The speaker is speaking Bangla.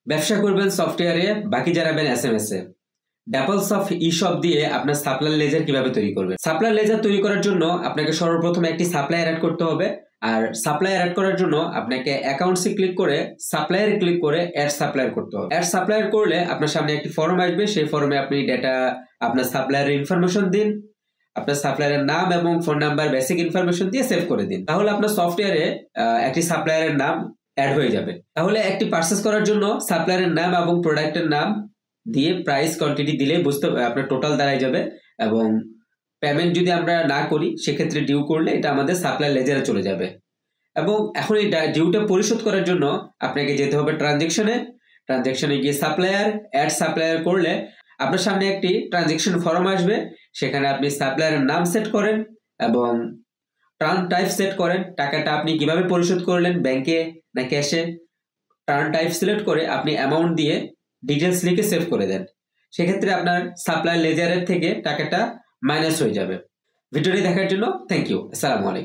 ব্যবসা করবেন সফটওয়্যারে, বাকি জানাবেন এসএমএস এ। ডাবলস অফ ইশপ দিয়ে আপনার সাপ্লায়ার লেজার কিভাবে তৈরি করবেন। সাপ্লায়ার লেজার তৈরি করার জন্য আপনাকে সর্বপ্রথম একটি সাপ্লায়ার অ্যাড করতে হবে। আর সাপ্লায়ার অ্যাড করার জন্য আপনাকে অ্যাকাউন্টসে ক্লিক করে সাপ্লায়ারে ক্লিক করে অ্যাড সাপ্লায়ার করতে হবে। অ্যাড সাপ্লায়ার করলে আপনার সামনে একটি ফর্ম আসবে, সেই ফর্মে আপনি ডেটা আপনার সাপ্লায়ারের ইনফরমেশন দিন, আপনার সাপ্লায়ারের নাম এবং ফোন নাম্বার বেসিক ইনফরমেশন দিয়ে সেভ করে দিন। তাহলে আপনার সফটওয়্যারে একটি সাপ্লায়ারের নাম অ্যাড হয়ে যাবে। তাহলে একটি পারচেজ করার জন্য সাপ্লায়ারের নাম এবং প্রোডাক্টের নাম দিয়ে প্রাইস কোয়ান্টিটি দিলে বুঝতে আপনার টোটাল দাঁড়ায় যাবে। এবং পেমেন্ট যদি আমরা না করি সেক্ষেত্রে ডিউ করলে এটা আমাদের সাপ্লায়ার লেজারে চলে যাবে। এবং এখন এই ডিউটা পরিশোধ করার জন্য আপনাকে যেতে হবে ট্রানজ্যাকশনে গিয়ে সাপ্লায়ার অ্যাড সাপ্লায়ার করলে আপনার সামনে একটি ট্রানজ্যাকশন ফর্ম আসবে, সেখানে আপনি সাপ্লায়ারের নাম সেট করেন এবং টার্ন টাইপ সেট করেন। টাকাটা আপনি কিভাবে পরিশোধ করলেন, ব্যাংকে না ক্যাশে, টার্ন টাইপ সিলেক্ট করে আপনি অ্যামাউন্ট দিয়ে ডিটেলস লিখে সেভ করে দেন। সেক্ষেত্রে আপনার সাপ্লায়ার লেজারের থেকে টাকাটা মাইনাস হয়ে যাবে। ভিডিওটি দেখার জন্য থ্যাংক ইউ। আসসালামু আলাইকুম।